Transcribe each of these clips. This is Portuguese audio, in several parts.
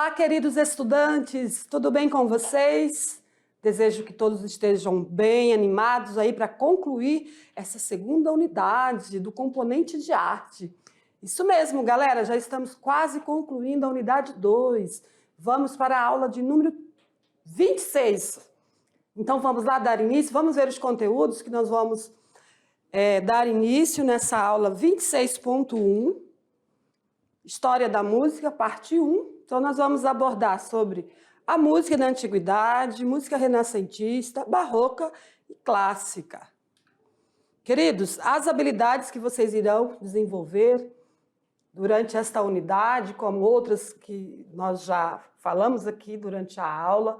Olá, queridos estudantes, tudo bem com vocês? Desejo que todos estejam bem animados aí para concluir essa segunda unidade do componente de arte. Isso mesmo, galera, já estamos quase concluindo a unidade 2. Vamos para a aula de número 26. Então vamos lá dar início, vamos ver os conteúdos que nós vamos dar início nessa aula 26.1, História da Música, parte 1. Então nós vamos abordar sobre a música da antiguidade, música renascentista, barroca e clássica. Queridos, as habilidades que vocês irão desenvolver durante esta unidade, como outras que nós já falamos aqui durante a aula,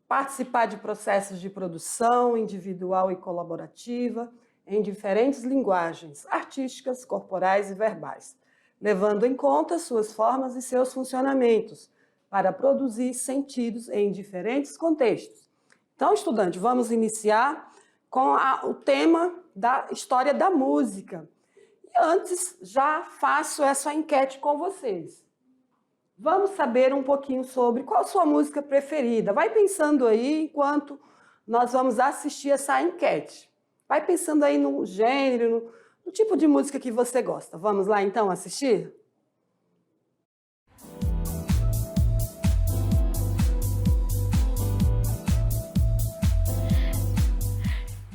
participar de processos de produção individual e colaborativa em diferentes linguagens artísticas, corporais e verbais, levando em conta suas formas e seus funcionamentos, para produzir sentidos em diferentes contextos. Então, estudante, vamos iniciar com o tema da história da música. E antes, já faço essa enquete com vocês. Vamos saber um pouquinho sobre qual a sua música preferida. Vai pensando aí enquanto nós vamos assistir essa enquete. Vai pensando aí no gênero, no tipo de música que você gosta. Vamos lá então assistir?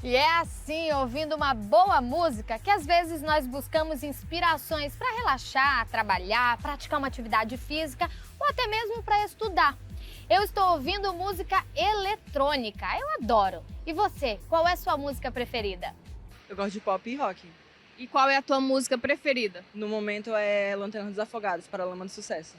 E é assim, ouvindo uma boa música, que às vezes nós buscamos inspirações para relaxar, trabalhar, praticar uma atividade física ou até mesmo para estudar. Eu estou ouvindo música eletrônica, eu adoro. E você, qual é a sua música preferida? Eu gosto de pop e rock. E qual é a tua música preferida? No momento é Lanterna dos Afogados, para a Lama do Sucesso.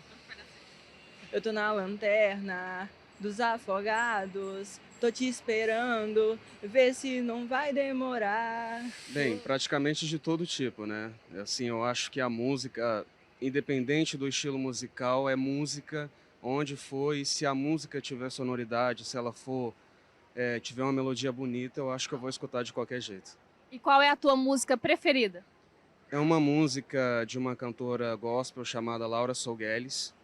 Eu tô na lanterna dos afogados, tô te esperando, vê se não vai demorar. Bem, praticamente de todo tipo, né? Assim, eu acho que a música, independente do estilo musical, é música onde for, e se a música tiver sonoridade, se ela for tiver uma melodia bonita, eu acho que eu vou escutar de qualquer jeito. E qual é a tua música preferida? É uma música de uma cantora gospel chamada Laura Sougueles.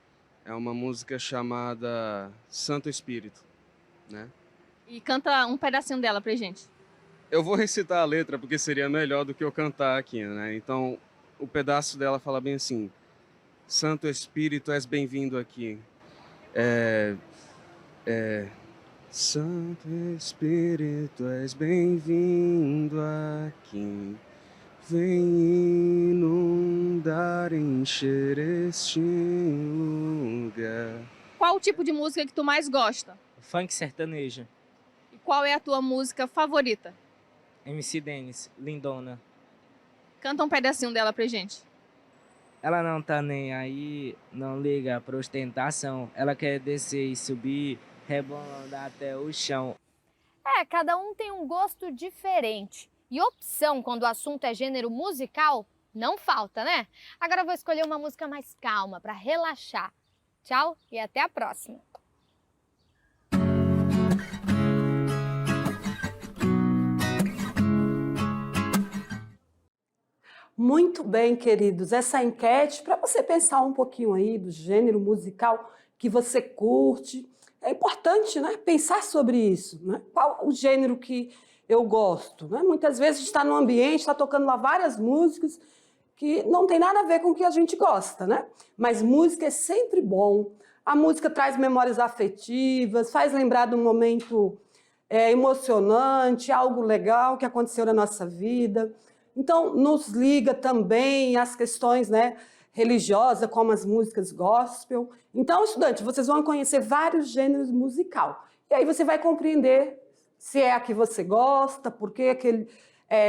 É uma música chamada Santo Espírito, né? E canta um pedacinho dela pra gente. Eu vou recitar a letra porque seria melhor do que eu cantar aqui, né? Então, o pedaço dela fala bem assim: Santo Espírito, és bem-vindo aqui. Santo Espírito, és bem-vindo aqui. Vem inundar, encher este lugar. Qual o tipo de música que tu mais gosta? Funk sertanejo. E qual é a tua música favorita? MC Dennis, lindona. Canta um pedacinho dela pra gente. Ela não tá nem aí, não liga pra ostentação. Ela quer descer e subir, rebolando até o chão. Cada um tem um gosto diferente. E opção quando o assunto é gênero musical, não falta, né? Agora eu vou escolher uma música mais calma para relaxar. Tchau e até a próxima! Muito bem, queridos. Essa enquete, para você pensar um pouquinho aí do gênero musical que você curte. É importante, né, pensar sobre isso, né? Qual o gênero que eu gosto, né? Muitas vezes está num ambiente, está tocando lá várias músicas que não tem nada a ver com o que a gente gosta, né? Mas música é sempre bom. A música traz memórias afetivas, faz lembrar de um momento emocionante, algo legal que aconteceu na nossa vida. Então, nos liga também às questões, né, religiosas, como as músicas gospel. Então, estudante, vocês vão conhecer vários gêneros musical. E aí você vai compreender se é a que você gosta, porque aquele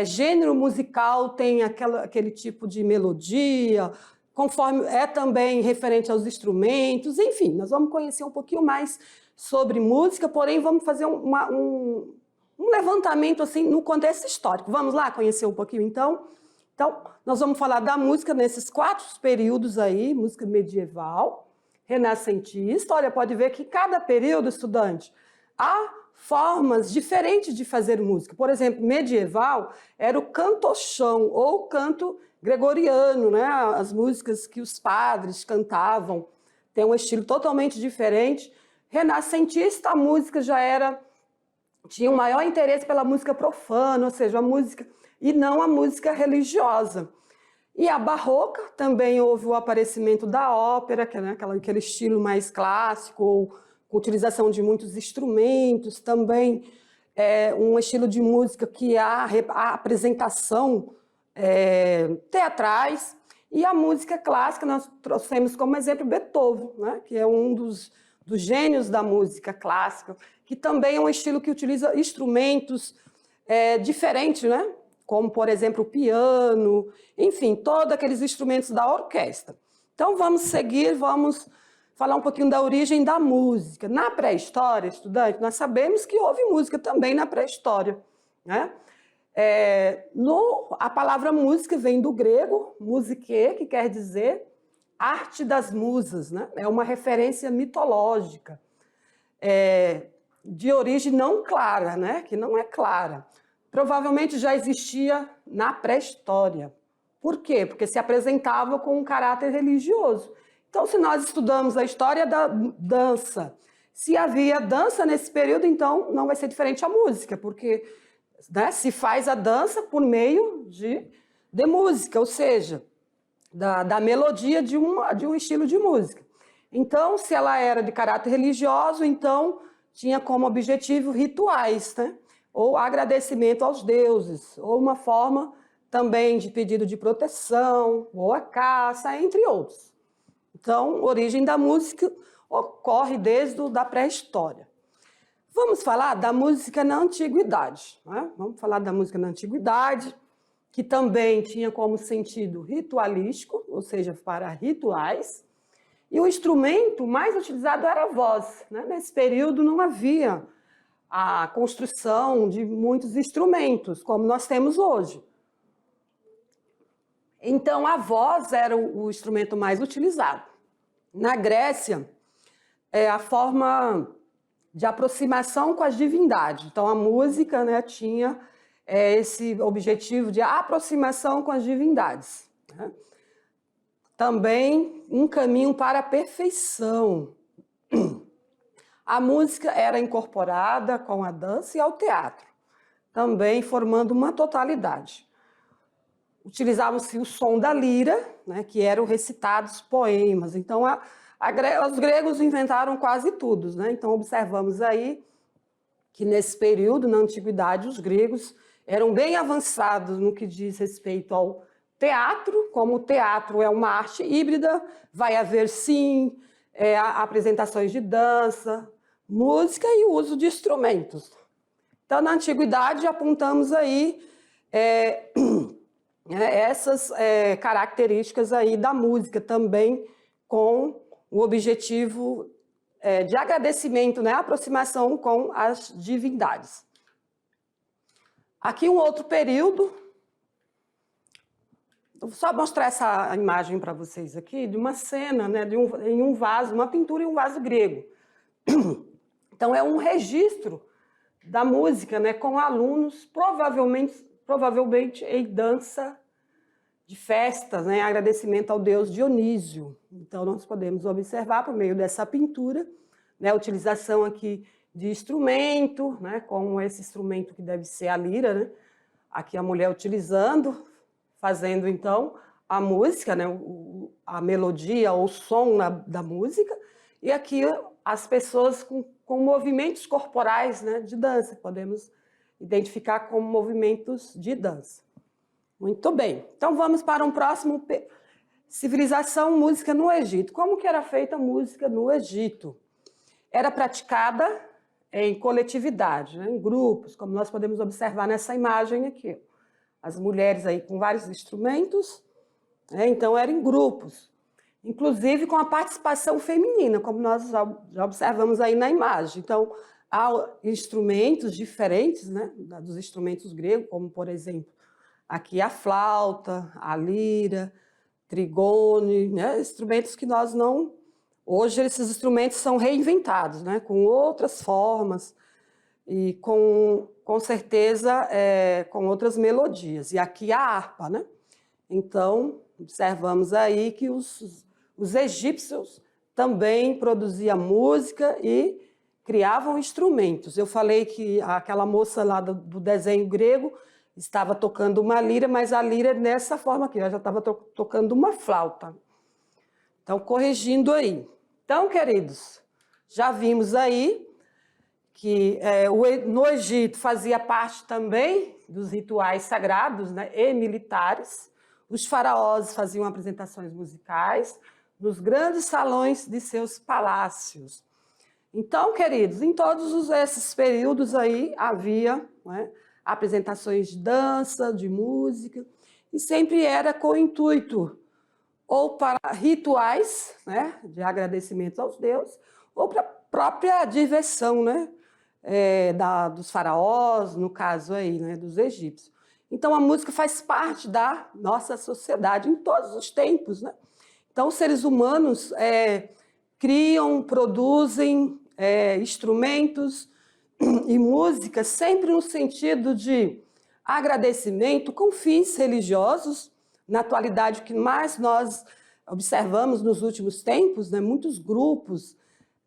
gênero musical tem aquele tipo de melodia, conforme é também referente aos instrumentos. Enfim, nós vamos conhecer um pouquinho mais sobre música, porém vamos fazer um levantamento assim no contexto histórico. Vamos lá conhecer um pouquinho então? Então, nós vamos falar da música nesses 4 períodos aí, música medieval, renascentista. Olha, pode ver que cada período, estudante, há formas diferentes de fazer música. Por exemplo, medieval era o cantochão ou canto gregoriano, né? As músicas que os padres cantavam tem um estilo totalmente diferente. Renascentista, a música tinha um maior interesse pela música profana, ou seja, a música, e não a música religiosa. E a barroca também houve o aparecimento da ópera, que é, né, aquele estilo mais clássico, ou com utilização de muitos instrumentos, também um estilo de música que há a apresentação teatrais. E a música clássica, nós trouxemos como exemplo Beethoven, né, que é um dos gênios da música clássica, que também é um estilo que utiliza instrumentos diferentes, né? Como, por exemplo, o piano, enfim, todos aqueles instrumentos da orquestra. Então, vamos seguir, vamos falar um pouquinho da origem da música. Na pré-história, estudante, nós sabemos que houve música também na pré-história, né? A palavra música vem do grego, musique, que quer dizer arte das musas, né? É uma referência mitológica, de origem não clara, né? Que não é clara. Provavelmente já existia na pré-história. Por quê? Porque se apresentava com um caráter religioso. Então, se nós estudamos a história da dança, se havia dança nesse período, então não vai ser diferente a música, porque, né, se faz a dança por meio de música, ou seja, da melodia de um estilo de música. Então, se ela era de caráter religioso, então tinha como objetivo rituais, né? Ou agradecimento aos deuses, ou uma forma também de pedido de proteção, ou a caça, entre outros. Então, a origem da música ocorre desde a pré-história. Vamos falar da música na antiguidade, né? Vamos falar da música na antiguidade, que também tinha como sentido ritualístico, ou seja, para rituais, e o instrumento mais utilizado era a voz, né? Nesse período não havia a construção de muitos instrumentos, como nós temos hoje. Então, a voz era o instrumento mais utilizado. Na Grécia, a forma de aproximação com as divindades. Então, a música, né, tinha esse objetivo de aproximação com as divindades, né? Também um caminho para a perfeição. A música era incorporada com a dança e ao teatro, também formando uma totalidade. Utilizavam-se o som da lira, né, que eram recitados poemas. Então, os gregos inventaram quase tudo, né? Então, observamos aí que, nesse período, na antiguidade, os gregos eram bem avançados no que diz respeito ao teatro. Como o teatro é uma arte híbrida, vai haver, sim, apresentações de dança, música e uso de instrumentos. Então, na antiguidade, apontamos aí essas características aí da música também, com o objetivo de agradecimento, né, aproximação com as divindades. Aqui um outro período. Vou só mostrar essa imagem para vocês aqui, de uma cena, né, em um vaso, uma pintura em um vaso grego. Então, é um registro da música, né, com alunos, provavelmente em dança de festas, né, agradecimento ao deus Dionísio. Então, nós podemos observar, por meio dessa pintura, né, a utilização aqui de instrumento, né, como esse instrumento que deve ser a lira, né, aqui a mulher utilizando, fazendo, então, a música, né, a melodia ou o som da música, e aqui as pessoas com movimentos corporais, né, de dança, podemos identificar como movimentos de dança. Muito bem, então vamos para um próximo, civilização, música no Egito. Como que era feita a música no Egito? Era praticada em coletividade, né, em grupos, como nós podemos observar nessa imagem aqui. As mulheres aí com vários instrumentos, né, então eram em grupos, inclusive com a participação feminina, como nós já observamos aí na imagem. Então, há instrumentos diferentes, né, dos instrumentos gregos, como, por exemplo, aqui a flauta, a lira, trigone, né, instrumentos que nós não... Hoje, esses instrumentos são reinventados, né, com outras formas e, com certeza, com outras melodias. E aqui a harpa, né? Então, observamos aí que os egípcios também produzia música e criavam instrumentos. Eu falei que aquela moça lá do desenho grego estava tocando uma lira, mas a lira é dessa forma aqui, ela já estava tocando uma flauta. Então, corrigindo aí. Então, queridos, já vimos aí que no Egito fazia parte também dos rituais sagrados, né, e militares. Os faraós faziam apresentações musicais nos grandes salões de seus palácios. Então, queridos, em todos esses períodos aí havia, né, apresentações de dança, de música, e sempre era com o intuito ou para rituais, né, de agradecimento aos deuses, ou para a própria diversão, né, dos faraós, no caso aí, né, dos egípcios. Então, a música faz parte da nossa sociedade em todos os tempos, né? Então, os seres humanos criam, produzem instrumentos e música sempre no sentido de agradecimento com fins religiosos. Na atualidade, o que mais nós observamos nos últimos tempos, né, muitos grupos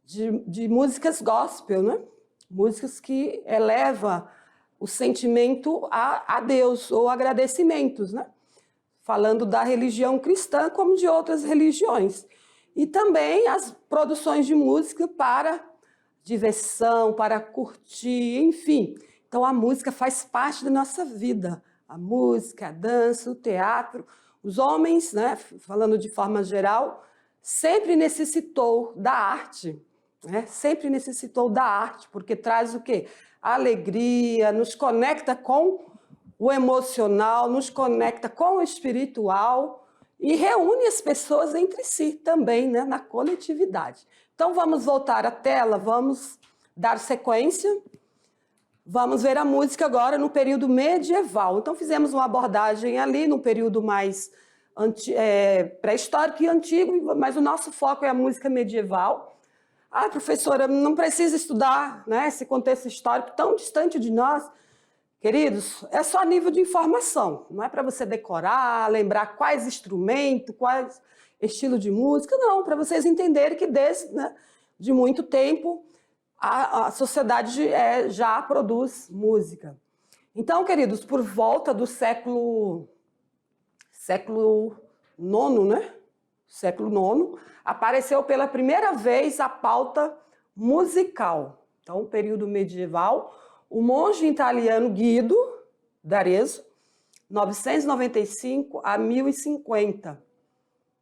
de músicas gospel, né? Músicas que elevam o sentimento a Deus, ou agradecimentos, né? Falando da religião cristã como de outras religiões. E também as produções de música para diversão, para curtir, enfim. Então, a música faz parte da nossa vida. A música, a dança, o teatro. Os homens, né, falando de forma geral, sempre necessitou da arte. Né? Sempre necessitou da arte, porque traz o quê? Alegria, nos conecta com o emocional, nos conecta com o espiritual e reúne as pessoas entre si também, né, na coletividade. Então, vamos voltar à tela, vamos dar sequência. Vamos ver a música agora no período medieval. Então, fizemos uma abordagem ali no período mais pré-histórico e antigo, mas o nosso foco é a música medieval. Ah, professora, não precisa estudar, né, esse contexto histórico tão distante de nós. Queridos, é só nível de informação, não é para você decorar, lembrar quais instrumentos, quais estilo de música, não, para vocês entenderem que desde, né, de muito tempo a sociedade já produz música. Então, queridos, por volta do século IX, né? Século IX, apareceu pela primeira vez a pauta musical. Então, período medieval, o monge italiano Guido d'Arezzo, 995 a 1050.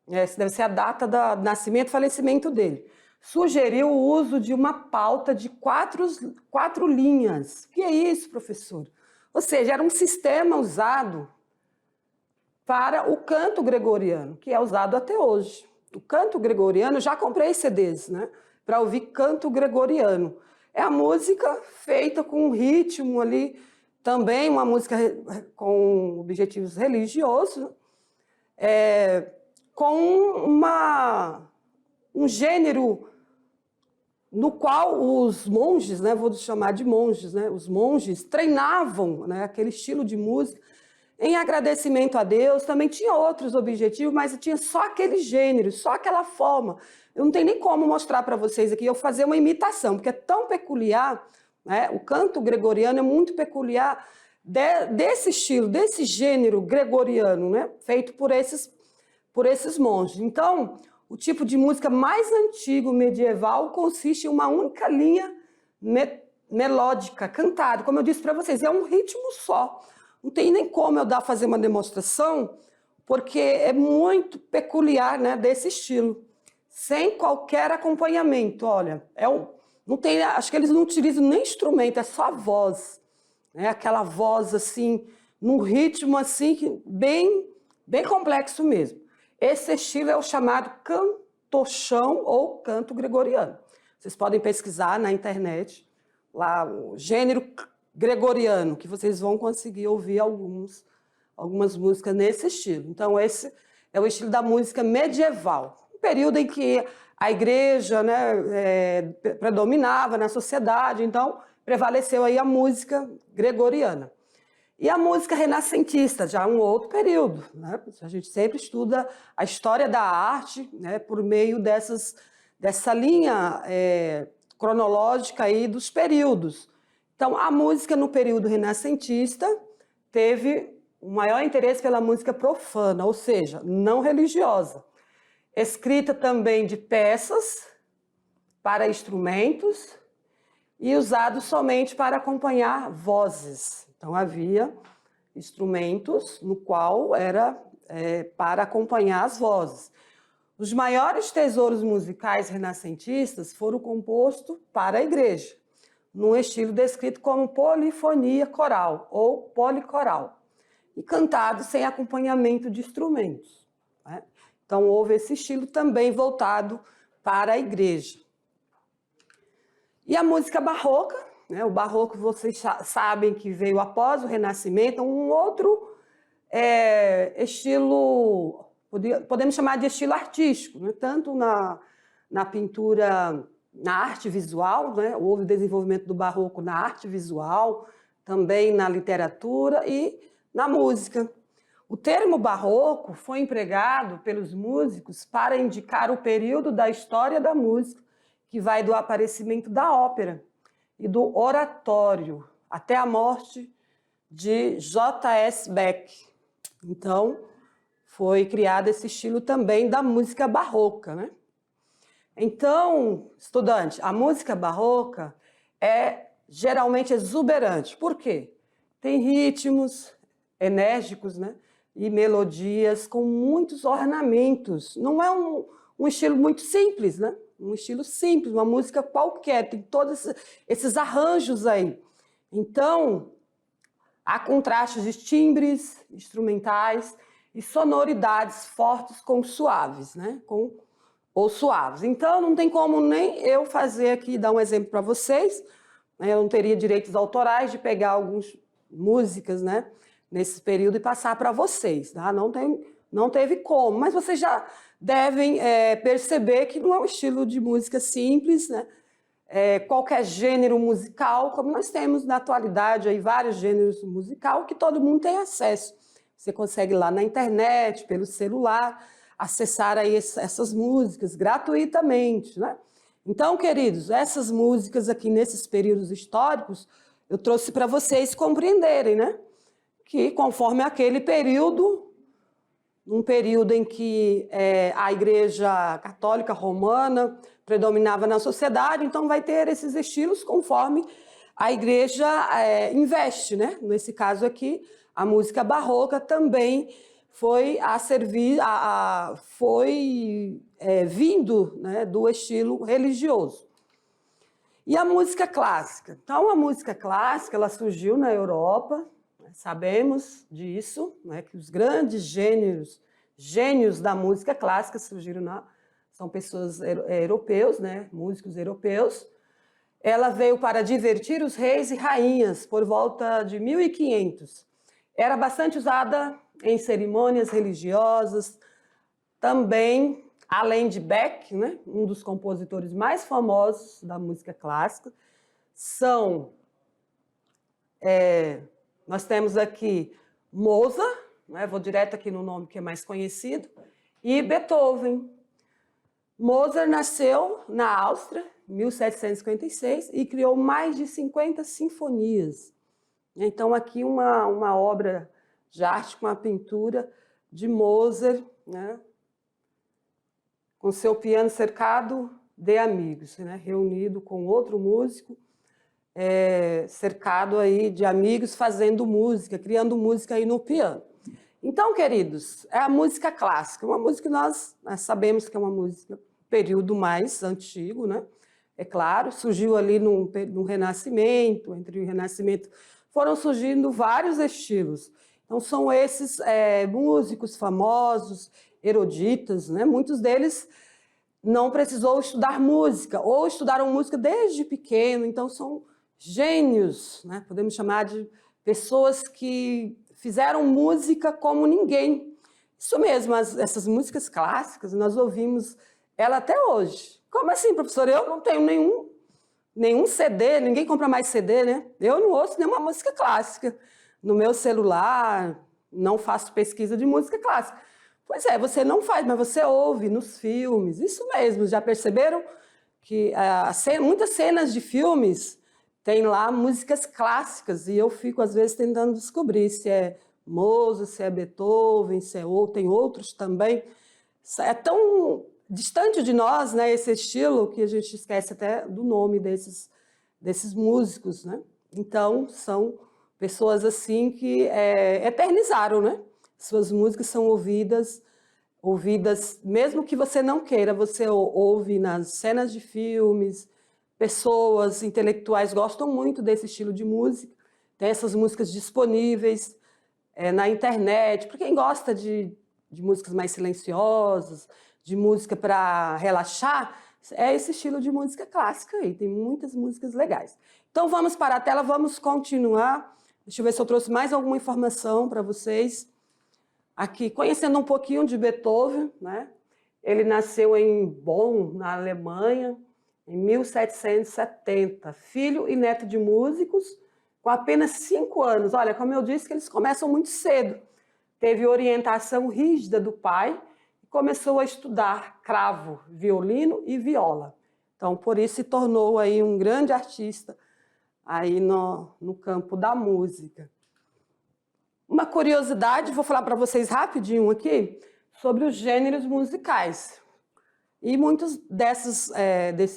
Essa deve ser a data do nascimento e falecimento dele. Sugeriu o uso de uma pauta de quatro linhas. O que é isso, professor? Ou seja, era um sistema usado para o canto gregoriano, que é usado até hoje. O canto gregoriano, já comprei CDs, né, para ouvir canto gregoriano. É a música feita com um ritmo ali, também uma música com objetivos religiosos, com um gênero no qual os monges, né, vou chamar de monges, né, os monges treinavam, né, aquele estilo de música em agradecimento a Deus. Também tinha outros objetivos, mas tinha só aquele gênero, só aquela forma. Eu não tenho nem como mostrar para vocês aqui, eu fazer uma imitação, porque é tão peculiar, né, o canto gregoriano é muito peculiar desse estilo, desse gênero gregoriano, né, feito por esses monges. Então, o tipo de música mais antigo medieval consiste em uma única linha melódica, cantada. Como eu disse para vocês, é um ritmo só. Não tem nem como eu fazer uma demonstração, porque é muito peculiar, né, desse estilo. Sem qualquer acompanhamento, olha. Não tem, acho que eles não utilizam nem instrumento, é só a voz. Né, aquela voz assim, num ritmo assim, bem complexo mesmo. Esse estilo é o chamado cantochão ou canto gregoriano. Vocês podem pesquisar na internet lá o gênero gregoriano, que vocês vão conseguir ouvir algumas músicas nesse estilo. Então, esse é o estilo da música medieval, um período em que a igreja, né, predominava na sociedade, então prevaleceu aí a música gregoriana. E a música renascentista, já um outro período, né? A gente sempre estuda a história da arte, né, por meio dessa linha cronológica aí dos períodos. Então, a música no período renascentista teve o maior interesse pela música profana, ou seja, não religiosa, escrita também de peças para instrumentos e usado somente para acompanhar vozes. Então, havia instrumentos no qual era para acompanhar as vozes. Os maiores tesouros musicais renascentistas foram compostos para a igreja, num estilo descrito como polifonia coral ou policoral, e cantado sem acompanhamento de instrumentos, né? Então, houve esse estilo também voltado para a igreja. E a música barroca, né? O barroco, vocês sabem que veio após o Renascimento, um outro estilo, podemos chamar de estilo artístico, né? Tanto na pintura, na arte visual, né? Houve o desenvolvimento do barroco na arte visual, também na literatura e na música. O termo barroco foi empregado pelos músicos para indicar o período da história da música, que vai do aparecimento da ópera e do oratório até a morte de J.S. Bach. Então, foi criado esse estilo também da música barroca, né? Então, estudante, a música barroca é geralmente exuberante. Por quê? Tem ritmos enérgicos, né? E melodias com muitos ornamentos. Não é um estilo muito simples, né? Um estilo simples, uma música qualquer, tem todos esses arranjos aí. Então, há contrastes de timbres instrumentais e sonoridades fortes com suaves, né? Ou suaves. Então, não tem como nem eu fazer aqui, dar um exemplo para vocês, né? Eu não teria direitos autorais de pegar algumas músicas, né, nesse período e passar para vocês, tá? Não teve como, mas vocês já devem perceber que não é um estilo de música simples, né? Qualquer gênero musical, como nós temos na atualidade aí vários gêneros musicais que todo mundo tem acesso. Você consegue lá na internet, pelo celular, acessar aí essas músicas gratuitamente, né? Então, queridos, essas músicas aqui nesses períodos históricos, eu trouxe para vocês compreenderem, né? Que conforme aquele período, um período em que a Igreja Católica Romana predominava na sociedade, então vai ter esses estilos conforme a Igreja investe, né? Nesse caso aqui, a música barroca também foi vindo, né, do estilo religioso. E a música clássica? Então, a música clássica ela surgiu na Europa, né? Sabemos disso, né, que os grandes gênios da música clássica surgiram são pessoas europeus, né, músicos europeus. Ela veio para divertir os reis e rainhas por volta de 1500. Era bastante usada em cerimônias religiosas, também, além de Bach, né, um dos compositores mais famosos da música clássica, nós temos aqui Mozart, né, vou direto aqui no nome que é mais conhecido, e Beethoven. Mozart nasceu na Áustria, em 1756, e criou mais de 50 sinfonias. Então, aqui uma obra de arte, uma pintura de Mozart, né, com seu piano cercado de amigos, né, reunido com outro músico, cercado aí de amigos fazendo música, criando música aí no piano. Então, queridos, é a música clássica, uma música que nós sabemos que é uma música período mais antigo, né? É claro, surgiu ali no Renascimento, entre o Renascimento foram surgindo vários estilos. Então, são esses músicos famosos, eruditas, né? Muitos deles não precisou estudar música, ou estudaram música desde pequeno, então são gênios, né? Podemos chamar de pessoas que fizeram música como ninguém. Isso mesmo, essas músicas clássicas, nós ouvimos ela até hoje. Como assim, professor? Eu não tenho nenhum CD, ninguém compra mais CD, né? Eu não ouço nenhuma música clássica no meu celular, não faço pesquisa de música clássica. Pois é, você não faz, mas você ouve nos filmes. Isso mesmo, já perceberam que muitas cenas de filmes têm lá músicas clássicas e eu fico, às vezes, tentando descobrir se é Mozart, se é Beethoven, tem outros também. É tão distante de nós, né, esse estilo, que a gente esquece até do nome desses músicos, né? Então, são pessoas assim que eternizaram, né? Suas músicas são ouvidas, mesmo que você não queira, você ouve nas cenas de filmes, pessoas intelectuais gostam muito desse estilo de música, tem essas músicas disponíveis na internet, para quem gosta de músicas mais silenciosas, de música para relaxar, é esse estilo de música clássica aí, tem muitas músicas legais. Então vamos para a tela, vamos continuar. Deixa eu ver se eu trouxe mais alguma informação para vocês. Aqui, conhecendo um pouquinho de Beethoven, né? Ele nasceu em Bonn, na Alemanha, em 1770. Filho e neto de músicos, com apenas 5 anos. Olha, como eu disse, que eles começam muito cedo. Teve orientação rígida do pai e começou a estudar cravo, violino e viola. Então, por isso se tornou aí um grande artista aí no campo da música. Uma curiosidade, vou falar para vocês rapidinho aqui, sobre os gêneros musicais. E muitos desses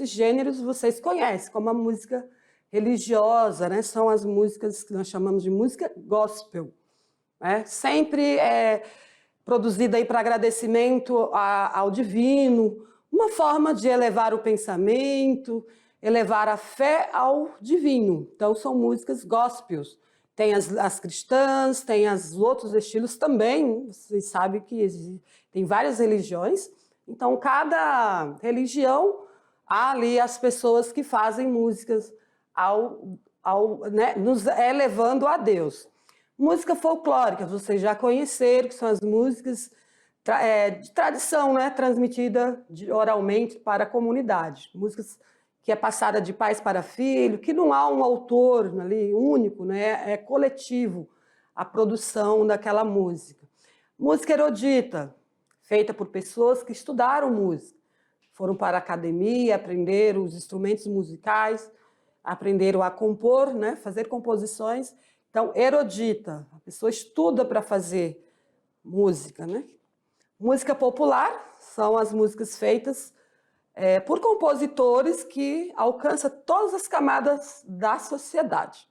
gêneros vocês conhecem, como a música religiosa, né? São as músicas que nós chamamos de música gospel. Né? Sempre produzida aí para agradecimento ao divino, uma forma de elevar o pensamento, elevar a fé ao divino. Então, são músicas gospels. Tem as cristãs, tem os outros estilos também. Vocês sabem que tem várias religiões. Então, cada religião, há ali as pessoas que fazem músicas nos elevando a Deus. Música folclórica, vocês já conheceram, que são as músicas de tradição, né, transmitida oralmente para a comunidade. Músicas que é passada de pais para filho, que não há um autor ali único, né, é coletivo a produção daquela música. Música erudita, feita por pessoas que estudaram música, foram para a academia, aprenderam os instrumentos musicais, aprenderam a compor, né, fazer composições. Então, erudita, a pessoa estuda para fazer música, né? Música popular são as músicas feitas por compositores que alcançam todas as camadas da sociedade.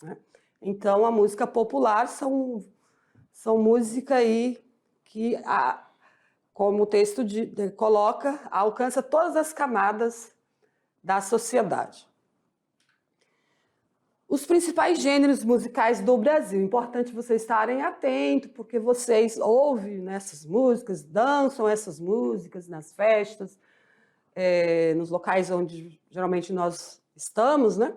Né? Então, a música popular são música aí que, como o texto coloca, alcança todas as camadas da sociedade. Os principais gêneros musicais do Brasil. Importante vocês estarem atentos, porque vocês ouvem essas músicas, dançam essas músicas nas festas, nos locais onde geralmente nós estamos, né?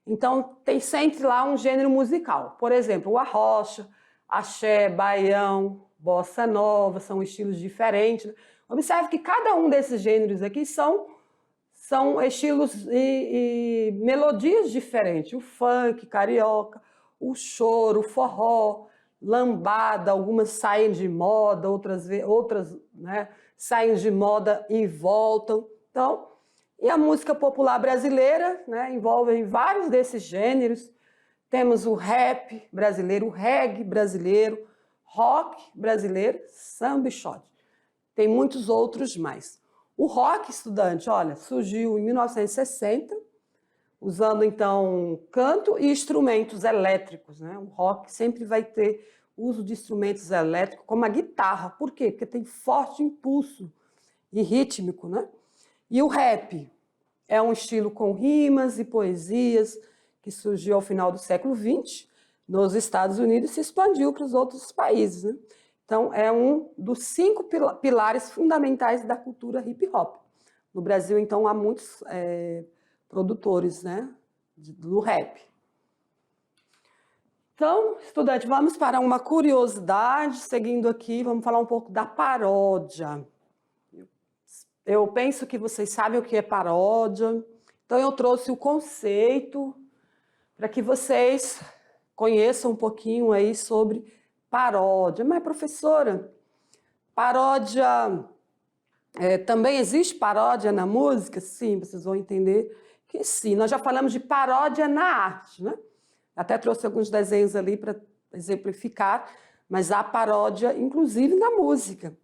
Então, tem sempre lá um gênero musical. Por exemplo, o arrocha, axé, baião, bossa nova, são estilos diferentes. Né? Observe que cada um desses gêneros aqui são estilos e melodias diferentes. O funk, carioca, o choro, o forró, lambada, algumas saem de moda, outras né, saem de moda e voltam. Então, e a música popular brasileira, né, envolve vários desses gêneros. Temos o rap brasileiro, o reggae brasileiro, rock brasileiro, samba e shot. Tem muitos outros mais. O rock, estudante, olha, surgiu em 1960, usando, então, canto e instrumentos elétricos. Né? O rock sempre vai ter uso de instrumentos elétricos, como a guitarra. Por quê? Porque tem forte impulso e rítmico. Né? E o rap é um estilo com rimas e poesias que surgiu ao final do século XX nos Estados Unidos e se expandiu para os outros países. Né? Então, é um dos 5 pilares fundamentais da cultura hip-hop. No Brasil, então, há muitos produtores, né, do rap. Então, estudante, vamos para uma curiosidade. Seguindo aqui, vamos falar um pouco da paródia. Eu penso que vocês sabem o que é paródia. Então, eu trouxe o conceito para que vocês conheçam um pouquinho aí sobre paródia. Mas, professora, Paródia, também existe paródia na música? Sim, vocês vão entender que sim. Nós já falamos de paródia na arte, né? Até trouxe alguns desenhos ali para exemplificar, mas há paródia, inclusive, na música.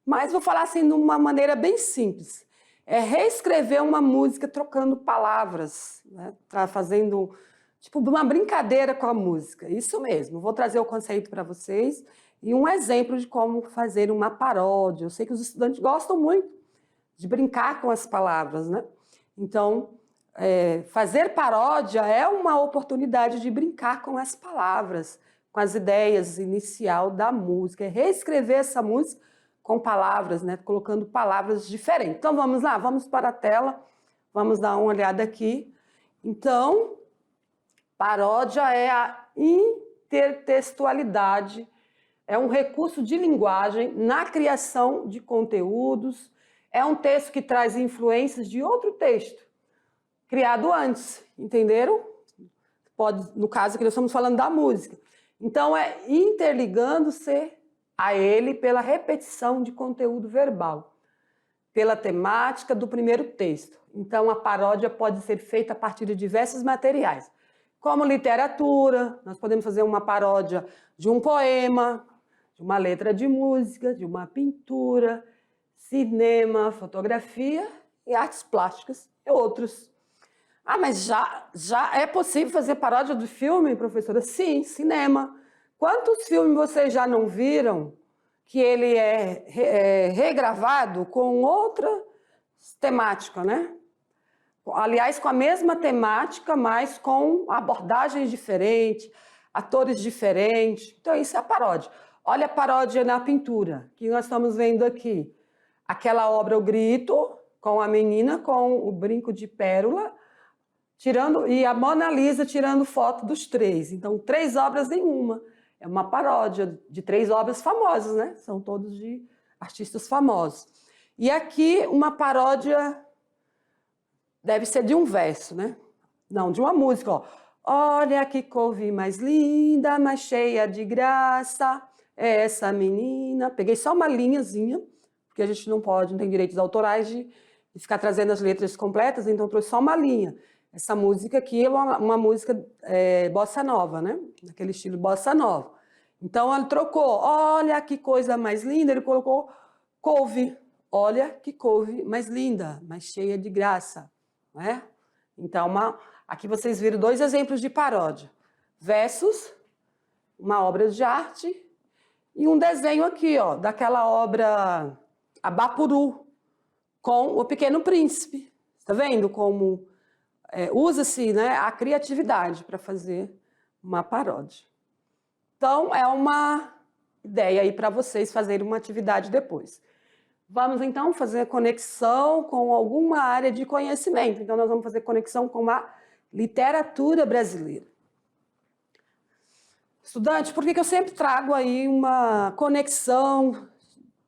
Mas vou falar assim de uma maneira bem simples. É reescrever uma música trocando palavras, né? Fazendo tipo uma brincadeira com a música. Isso mesmo. Vou trazer o conceito para vocês e um exemplo de como fazer uma paródia. Eu sei que os estudantes gostam muito de brincar com as palavras, né? Então, fazer paródia é uma oportunidade de brincar com as palavras, com as ideias inicial da música. É reescrever essa música com palavras, né? Colocando palavras diferentes. Então, vamos lá, vamos para a tela, vamos dar uma olhada aqui. Então, paródia é a intertextualidade, é um recurso de linguagem na criação de conteúdos, é um texto que traz influências de outro texto, criado antes, entenderam? No caso aqui nós estamos falando da música. Então, é interligando-se a ele pela repetição de conteúdo verbal, pela temática do primeiro texto. Então, a paródia pode ser feita a partir de diversos materiais, como literatura, nós podemos fazer uma paródia de um poema, de uma letra de música, de uma pintura, cinema, fotografia e artes plásticas e outros. Ah, mas já é possível fazer paródia do filme, professora? Sim, cinema. Quantos filmes vocês já não viram que ele é regravado com outra temática, né? Aliás, com a mesma temática, mas com abordagens diferentes, atores diferentes. Então, isso é a paródia. Olha a paródia na pintura, que nós estamos vendo aqui. Aquela obra O Grito, com a menina com o brinco de pérola, e a Mona Lisa tirando foto dos três. Então, 3 obras em uma. É uma paródia de 3 obras famosas, né? São todos de artistas famosos. E aqui, uma paródia deve ser de um verso, né? Não, de uma música, ó. Olha que couve mais linda, mais cheia de graça, é essa menina. Peguei só uma linhazinha, porque a gente não tem direitos autorais de ficar trazendo as letras completas, então trouxe só uma linha. Essa música aqui é uma música bossa nova, né? Naquele estilo bossa nova. Então, ele trocou, olha que coisa mais linda, ele colocou couve. Olha que couve mais linda, mais cheia de graça. Não é? Então, aqui vocês viram 2 exemplos de paródia. Versus, uma obra de arte, e um desenho aqui, ó, daquela obra Abapuru, com o Pequeno Príncipe. Está vendo como usa-se, né, a criatividade para fazer uma paródia. Então, é uma ideia aí para vocês fazerem uma atividade depois. Vamos, então, fazer conexão com alguma área de conhecimento. Então, nós vamos fazer conexão com a literatura brasileira. Estudante, por que eu sempre trago aí uma conexão,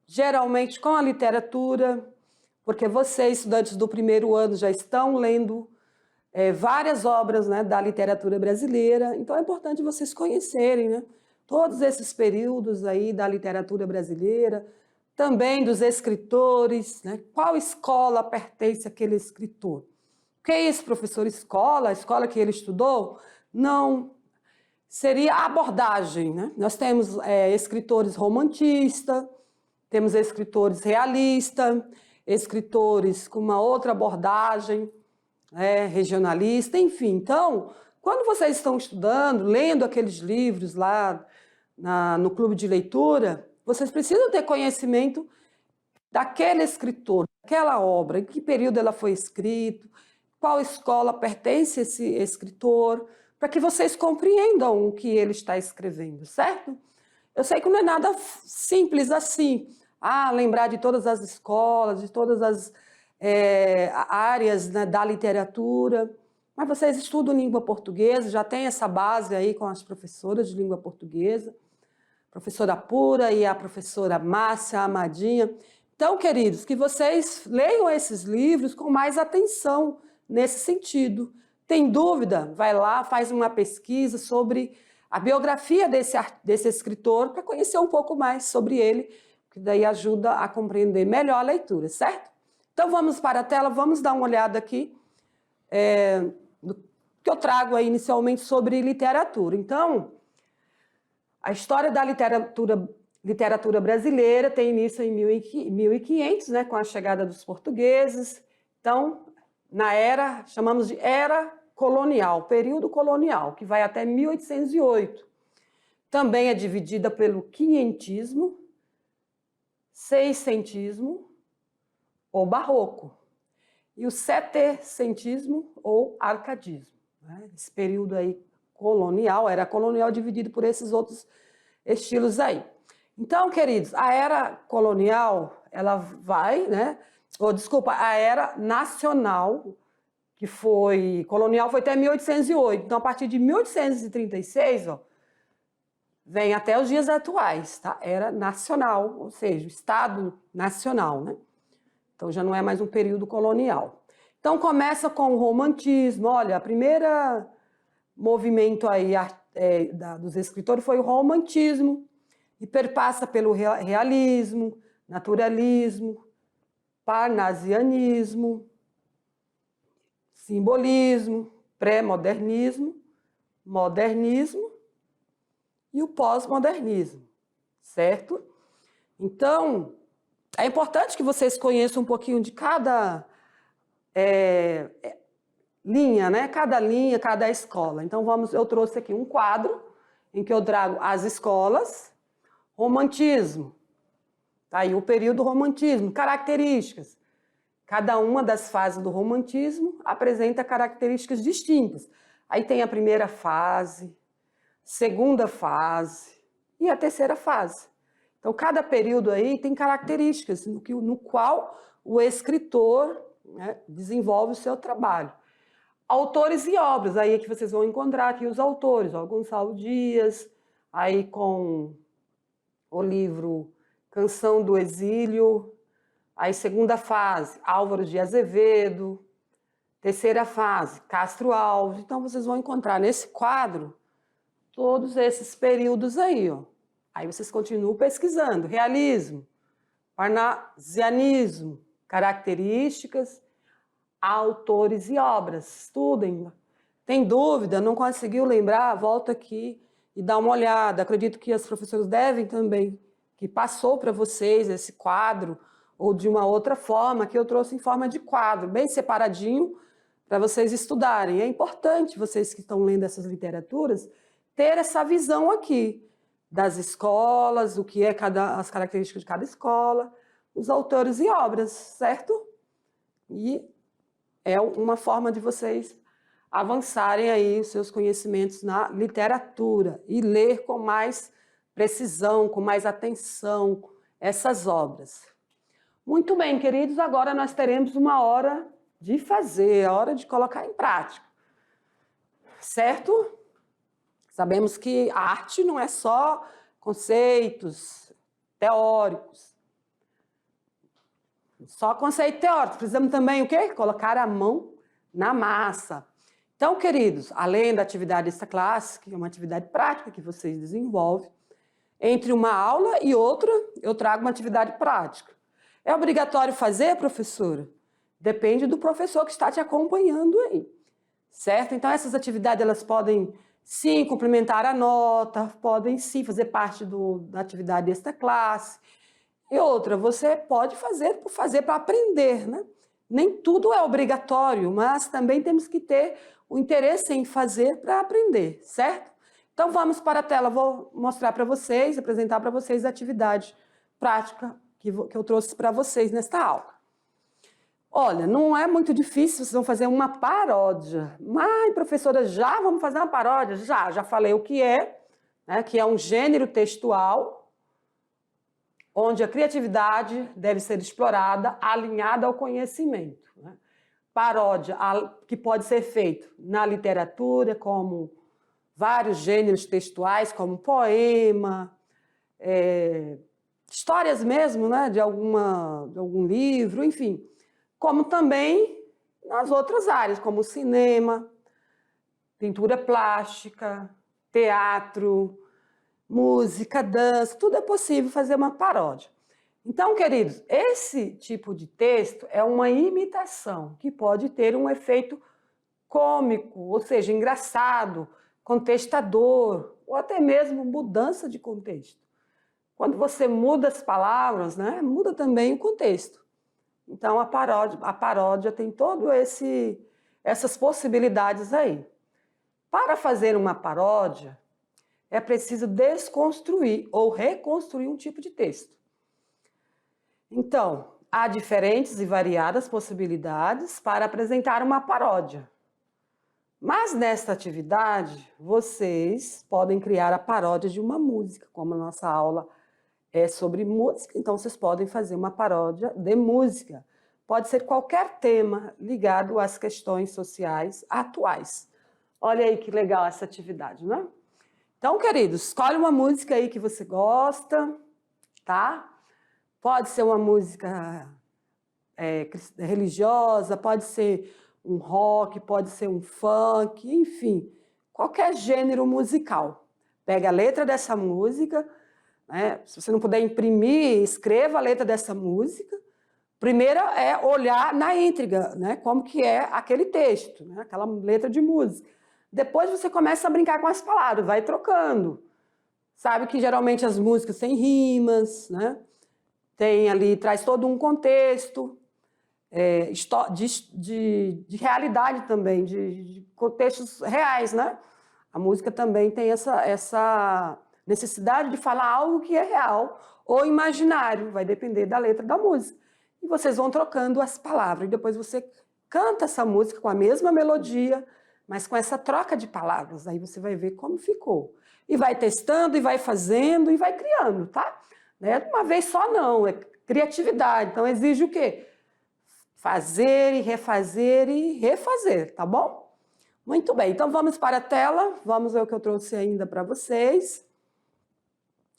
geralmente, com a literatura? Porque vocês, estudantes do primeiro ano, já estão lendo várias obras, né, da literatura brasileira. Então, é importante vocês conhecerem, né, todos esses períodos aí da literatura brasileira, também dos escritores, né? Qual escola pertence àquele escritor? O que é isso, professor? Escola? A escola que ele estudou? Não, seria a abordagem, né? Nós temos escritores romantistas, temos escritores realistas, escritores com uma outra abordagem, regionalista, enfim. Então, quando vocês estão estudando, lendo aqueles livros lá no clube de leitura, vocês precisam ter conhecimento daquele escritor, daquela obra, em que período ela foi escrita, qual escola pertence a esse escritor, para que vocês compreendam o que ele está escrevendo, certo? Eu sei que não é nada simples assim, lembrar de todas as escolas, de todas as áreas, né, da literatura, mas vocês estudam língua portuguesa, já tem essa base aí com as professoras de língua portuguesa, a professora Pura e a professora Márcia Amadinha. Então, queridos, que vocês leiam esses livros com mais atenção nesse sentido. Tem dúvida? Vai lá, faz uma pesquisa sobre a biografia desse escritor para conhecer um pouco mais sobre ele, que daí ajuda a compreender melhor a leitura, certo? Então vamos para a tela, vamos dar uma olhada aqui no que eu trago aí inicialmente sobre literatura. Então, a história da literatura brasileira tem início em 1500, né, com a chegada dos portugueses. Então, na era, chamamos de era colonial, período colonial, que vai até 1808. Também é dividida pelo quinhentismo, seiscentismo ou barroco, e o setecentismo ou arcadismo. Né? Esse período aí colonial, era colonial dividido por esses outros estilos aí. Então, queridos, a era colonial, ela vai, né? A era nacional, que foi colonial, foi até 1808. Então, a partir de 1836, ó, vem até os dias atuais, tá? Era nacional, ou seja, o Estado nacional, né? Então, já não é mais um período colonial. Então, começa com o romantismo. Olha, a primeira movimento aí dos escritores foi o romantismo, e perpassa pelo realismo, naturalismo, parnasianismo, simbolismo, pré-modernismo, modernismo e o pós-modernismo, certo? Então, é importante que vocês conheçam um pouquinho de cada linha, né? Cada linha, cada escola. Então, eu trouxe aqui um quadro em que eu trago as escolas, romantismo, tá aí o período romantismo, características. Cada uma das fases do romantismo apresenta características distintas. Aí tem a primeira fase, segunda fase e a terceira fase. Então, cada período aí tem características no qual o escritor, né, desenvolve o seu trabalho. Autores e obras, aí é que vocês vão encontrar aqui os autores, ó, Gonçalo Dias, aí com o livro Canção do Exílio, aí segunda fase, Álvaro de Azevedo, terceira fase, Castro Alves. Então, vocês vão encontrar nesse quadro todos esses períodos aí, ó. Aí vocês continuam pesquisando. Realismo, parnasianismo, características, autores e obras. Estudem. Tem dúvida? Não conseguiu lembrar? Volta aqui e dá uma olhada. Acredito que as professoras devem também, que passou para vocês esse quadro, ou de uma outra forma, que eu trouxe em forma de quadro, bem separadinho, para vocês estudarem. É importante vocês que estão lendo essas literaturas ter essa visão aqui das escolas, o que é as características de cada escola, os autores e obras, certo? E é uma forma de vocês avançarem aí os seus conhecimentos na literatura e ler com mais precisão, com mais atenção essas obras. Muito bem, queridos, agora nós teremos uma hora de fazer, a hora de colocar em prática, certo? Sabemos que a arte não é só conceitos teóricos, só conceito teórico, precisamos também o quê? Colocar a mão na massa. Então, queridos, além da atividade extraclasse, que é uma atividade prática que vocês desenvolvem, entre uma aula e outra, eu trago uma atividade prática. É obrigatório fazer, professora? Depende do professor que está te acompanhando aí, certo? Então, essas atividades, elas podem, sim, complementar a nota, podem, sim, fazer parte da atividade extraclasse. E outra, você pode fazer para aprender, né? Nem tudo é obrigatório, mas também temos que ter o interesse em fazer para aprender, certo? Então, vamos para a tela, vou mostrar para vocês, apresentar para vocês a atividade prática que eu trouxe para vocês nesta aula. Olha, não é muito difícil, vocês vão fazer uma paródia. Mas, professora, já vamos fazer uma paródia? Já falei o que é, né, que é um gênero textual, onde a criatividade deve ser explorada, alinhada ao conhecimento. Né? Paródia, que pode ser feito na literatura, como vários gêneros textuais, como poema, histórias mesmo, né, de algum livro, enfim. Como também nas outras áreas, como cinema, pintura plástica, teatro, música, dança, tudo é possível fazer uma paródia. Então, queridos, esse tipo de texto é uma imitação que pode ter um efeito cômico, ou seja, engraçado, contestador, ou até mesmo mudança de contexto. Quando você muda as palavras, né, muda também o contexto. Então, a paródia tem todas essas possibilidades aí. Para fazer uma paródia, é preciso desconstruir ou reconstruir um tipo de texto. Então, há diferentes e variadas possibilidades para apresentar uma paródia. Mas nesta atividade, vocês podem criar a paródia de uma música, como a nossa aula é sobre música, então vocês podem fazer uma paródia de música. Pode ser qualquer tema ligado às questões sociais atuais. Olha aí que legal essa atividade, né? Então, queridos, escolhe uma música aí que você gosta, tá? Pode ser uma música religiosa, pode ser um rock, pode ser um funk, enfim, qualquer gênero musical. Pega a letra dessa música, né? Se você não puder imprimir, escreva a letra dessa música. Primeiro é olhar na íntegra, né? Como que é aquele texto, né? Aquela letra de música. Depois você começa a brincar com as palavras, vai trocando. Sabe que geralmente as músicas têm rimas, né? Tem ali, traz todo um contexto de realidade também, de contextos reais, né? A música também tem essa necessidade de falar algo que é real ou imaginário, vai depender da letra da música. E vocês vão trocando as palavras, e depois você canta essa música com a mesma melodia, mas com essa troca de palavras, aí você vai ver como ficou. E vai testando, e vai fazendo, e vai criando, tá? Não é de uma vez só não, é criatividade. Então exige o quê? Fazer e refazer, tá bom? Muito bem, então vamos para a tela, vamos ver o que eu trouxe ainda para vocês.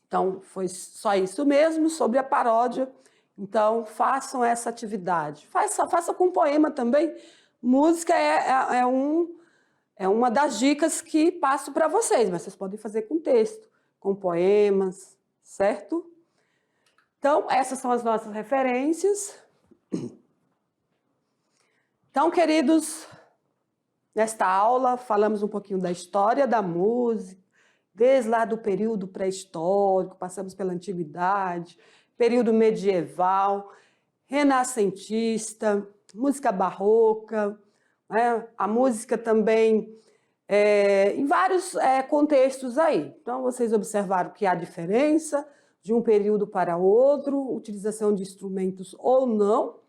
Então, foi só isso mesmo, sobre a paródia. Então, façam essa atividade. Faça com poema também. Música é uma das dicas que passo para vocês, mas vocês podem fazer com texto, com poemas, certo? Então, essas são as nossas referências. Então, queridos, nesta aula falamos um pouquinho da história da música, desde lá do período pré-histórico, passamos pela antiguidade, período medieval, renascentista, música barroca, né? A música também em vários contextos aí. Então, vocês observaram que há diferença de um período para outro, utilização de instrumentos ou não,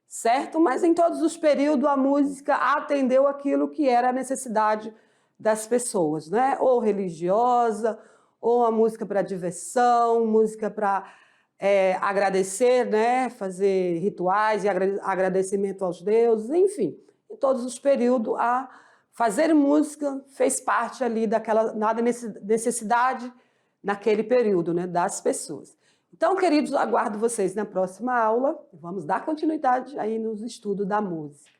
certo? Mas em todos os períodos a música atendeu aquilo que era a necessidade das pessoas, né? Ou religiosa, ou a música para diversão, música para agradecer, né? Fazer rituais e agradecimento aos deuses, enfim. Em todos os períodos, fazer música fez parte ali daquela necessidade naquele período, né? Das pessoas. Então, queridos, aguardo vocês na próxima aula. Vamos dar continuidade aí nos estudos da música.